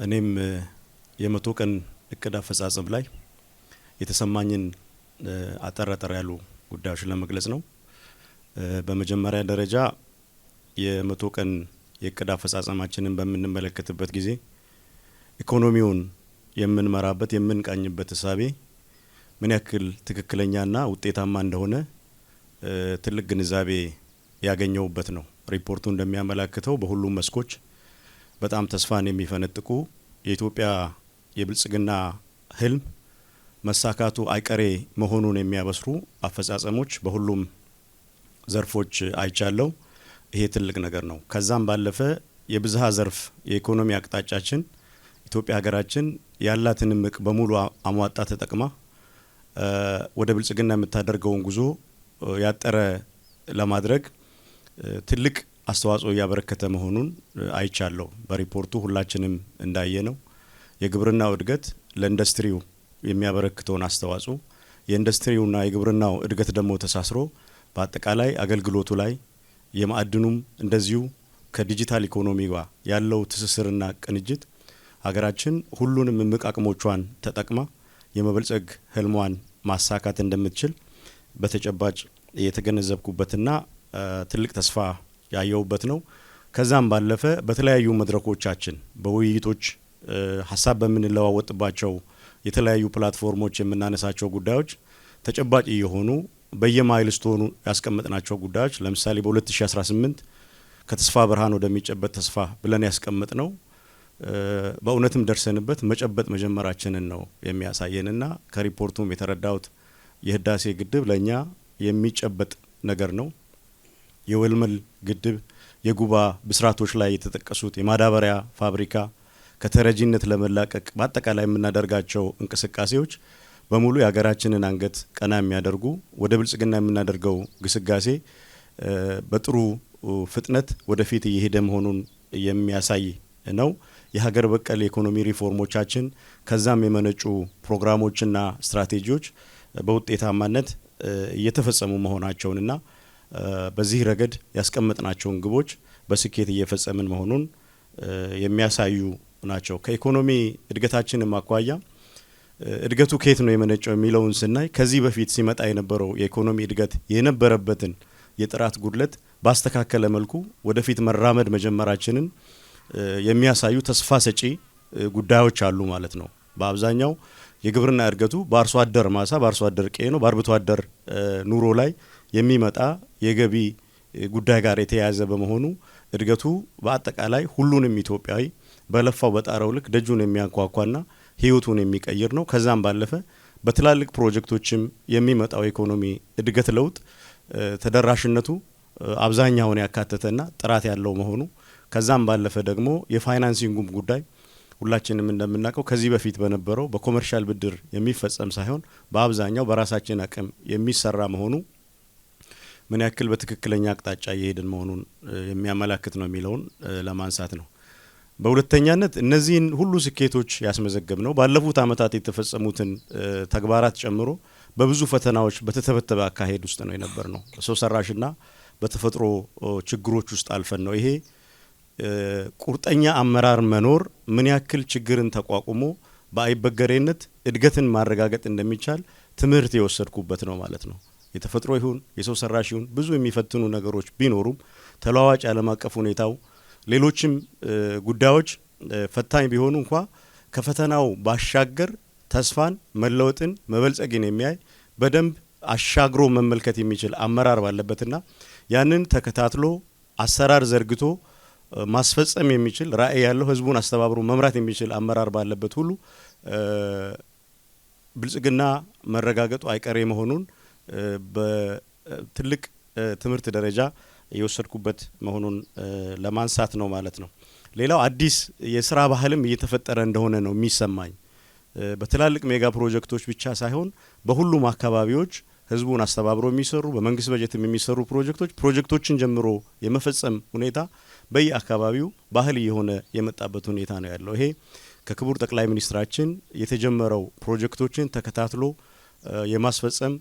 እኔም የመቶ ቀን እቅድ አፈጻጸም ላይ የተሰማኝን አጠራጠር ያሉ ጉዳዮች ለመግለጽ ነው። በመጀመሪያ ደረጃ የመቶ ቀን የእቅድ አፈጻጸማችንን በምንመለከትበት ጊዜ ኢኮኖሚውን የምንመራበት የምንቃኝበት እሳቤ ምን ያክል ትክክለኛና ውጤታማ እንደሆነ ትልቅ ግንዛቤ ያገኘውበት ነው። ሪፖርቱ እንደሚያመላክተው በሁሉም መስኮች በጣም ተስፋን የሚፈነጥቁ የኢትዮጵያ የብልጽግና ህልም መሳካቱ አይቀሬ መሆኑን የሚያበስሩ አፈጻጸሞች በሁሉም ዘርፎች አይቻለው። ይሄ ትልቅ ነገር ነው። ከዛም ባለፈ የብዝሃ ዘርፍ የኢኮኖሚ አቅጣጫችን ኢትዮጵያ ሀገራችን ያላትን እምቅ በሙሉ አሟጣ ተጠቅማ ወደ ብልጽግና የምታደርገውን ጉዞ ያጠረ ለማድረግ ትልቅ አስተዋጽኦ ያበረከተ መሆኑን አይቻለው። በሪፖርቱ ሁላችንም እንዳየነው የግብርናው እድገት ለኢንዱስትሪው የሚያበረክተውን አስተዋጽኦ የኢንዱስትሪውና የግብርናው እድገት ደግሞ ተሳስሮ በአጠቃላይ አገልግሎቱ ላይ የማዕድኑም እንደዚሁ ከዲጂታል ኢኮኖሚ ጋር ያለው ትስስርና ቅንጅት ሀገራችን ሁሉንም እምቅ አቅሞቿን ተጠቅማ የመበልጸግ ህልሟን ማሳካት እንደምትችል በተጨባጭ የተገነዘብኩበትና ትልቅ ተስፋ ያየውበት ነው። ከዛም ባለፈ በተለያዩ መድረኮቻችን በውይይቶች ሀሳብ በምንለዋወጥባቸው የተለያዩ ፕላትፎርሞች የምናነሳቸው ጉዳዮች ተጨባጭ የሆኑ በየማይልስቶኑ ያስቀመጥናቸው ጉዳዮች ለምሳሌ በ2018 ከተስፋ ብርሃን ወደሚጨበጥ ተስፋ ብለን ያስቀመጥነው በእውነትም ደርሰንበት መጨበጥ መጀመራችንን ነው የሚያሳየንና ከሪፖርቱም የተረዳሁት የህዳሴ ግድብ ለኛ የሚጨበጥ ነገር ነው። የወልመል ግድብ የጉባ ብስራቶች ላይ የተጠቀሱት የማዳበሪያ ፋብሪካ ከተረጂነት ለመላቀቅ በአጠቃላይ የምናደርጋቸው እንቅስቃሴዎች በሙሉ የሀገራችንን አንገት ቀና የሚያደርጉ ወደ ብልጽግና የምናደርገው ግስጋሴ በጥሩ ፍጥነት ወደፊት እየሄደ መሆኑን የሚያሳይ ነው። የሀገር በቀል የኢኮኖሚ ሪፎርሞቻችን ከዛም የመነጩ ፕሮግራሞችና ስትራቴጂዎች በውጤታማነት እየተፈጸሙ መሆናቸውንና በዚህ ረገድ ያስቀመጥናቸውን ግቦች በስኬት እየፈጸምን መሆኑን የሚያሳዩ ናቸው። ከኢኮኖሚ እድገታችንም አኳያ እድገቱ ከየት ነው የመነጨው የሚለውን ስናይ ከዚህ በፊት ሲመጣ የነበረው የኢኮኖሚ እድገት የነበረበትን የጥራት ጉድለት ባስተካከለ መልኩ ወደፊት መራመድ መጀመራችንን የሚያሳዩ ተስፋ ሰጪ ጉዳዮች አሉ ማለት ነው። በአብዛኛው የግብርና እድገቱ በአርሶ አደር ማሳ በአርሶ አደር ቀዬ ነው በአርብቶ አደር ኑሮ ላይ የሚመጣ የገቢ ጉዳይ ጋር የተያያዘ በመሆኑ እድገቱ በአጠቃላይ ሁሉንም ኢትዮጵያዊ በለፋው በጣረው ልክ ደጁን የሚያንኳኳና ህይወቱን የሚቀይር ነው። ከዛም ባለፈ በትላልቅ ፕሮጀክቶችም የሚመጣው ኢኮኖሚ እድገት ለውጥ ተደራሽነቱ አብዛኛውን ያካተተና ጥራት ያለው መሆኑ ከዛም ባለፈ ደግሞ የፋይናንሲንጉም ጉዳይ ሁላችንም እንደምናውቀው ከዚህ በፊት በነበረው በኮመርሻል ብድር የሚፈጸም ሳይሆን በአብዛኛው በራሳችን አቅም የሚሰራ መሆኑ ምን ያክል በትክክለኛ አቅጣጫ እየሄድን መሆኑን የሚያመላክት ነው የሚለውን ለማንሳት ነው። በሁለተኛነት እነዚህን ሁሉ ስኬቶች ያስመዘገብ ነው ባለፉት አመታት የተፈጸሙትን ተግባራት ጨምሮ በብዙ ፈተናዎች በተተበተበ አካሄድ ውስጥ ነው የነበር ነው። በሰው ሰራሽና በተፈጥሮ ችግሮች ውስጥ አልፈን ነው። ይሄ ቁርጠኛ አመራር መኖር ምን ያክል ችግርን ተቋቁሞ በአይበገሬነት እድገትን ማረጋገጥ እንደሚቻል ትምህርት የወሰድኩበት ነው ማለት ነው። የተፈጥሮ ይሁን የሰው ሰራሽ ይሁን ብዙ የሚፈትኑ ነገሮች ቢኖሩም ተለዋዋጭ ዓለም አቀፍ ሁኔታው ሌሎችም ጉዳዮች ፈታኝ ቢሆኑ እንኳ ከፈተናው ባሻገር ተስፋን መለወጥን መበልጸግን የሚያይ በደንብ አሻግሮ መመልከት የሚችል አመራር ባለበትና ያንን ተከታትሎ አሰራር ዘርግቶ ማስፈጸም የሚችል ራዕይ ያለው ህዝቡን አስተባብሮ መምራት የሚችል አመራር ባለበት ሁሉ ብልጽግና መረጋገጡ አይቀሬ መሆኑን በትልቅ ትምህርት ደረጃ የወሰድኩበት መሆኑን ለማንሳት ነው ማለት ነው። ሌላው አዲስ የስራ ባህልም እየተፈጠረ እንደሆነ ነው የሚሰማኝ። በትላልቅ ሜጋ ፕሮጀክቶች ብቻ ሳይሆን በሁሉም አካባቢዎች ህዝቡን አስተባብሮ የሚሰሩ በመንግስት በጀትም የሚሰሩ ፕሮጀክቶችን ጀምሮ የመፈጸም ሁኔታ በየአካባቢው ባህል የሆነ የመጣበት ሁኔታ ነው ያለው። ይሄ ከክቡር ጠቅላይ ሚኒስትራችን የተጀመረው ፕሮጀክቶችን ተከታትሎ የማስፈጸም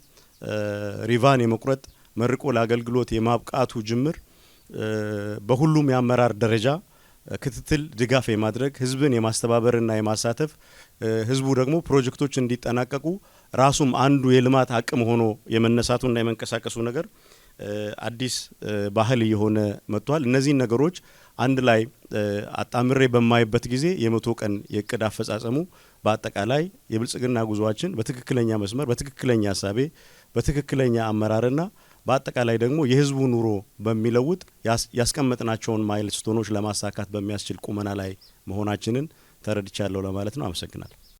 ሪቫን የመቁረጥ መርቆ ለአገልግሎት የማብቃቱ ጅምር በሁሉም የአመራር ደረጃ ክትትል ድጋፍ የማድረግ ህዝብን የማስተባበርና የማሳተፍ ህዝቡ ደግሞ ፕሮጀክቶች እንዲጠናቀቁ ራሱም አንዱ የልማት አቅም ሆኖ የመነሳቱና የመንቀሳቀሱ ነገር አዲስ ባህል እየሆነ መጥቷል። እነዚህ ነገሮች አንድ ላይ አጣምሬ በማይበት ጊዜ የመቶ ቀን የእቅድ አፈጻጸሙ በአጠቃላይ የብልጽግና ጉዟችን በትክክለኛ መስመር በትክክለኛ ሀሳቤ በትክክለኛ አመራርና በአጠቃላይ ደግሞ የህዝቡ ኑሮ በሚለውጥ ያስቀመጥናቸውን ማይልስቶኖች ለማሳካት በሚያስችል ቁመና ላይ መሆናችንን ተረድቻለሁ ለማለት ነው። አመሰግናለሁ።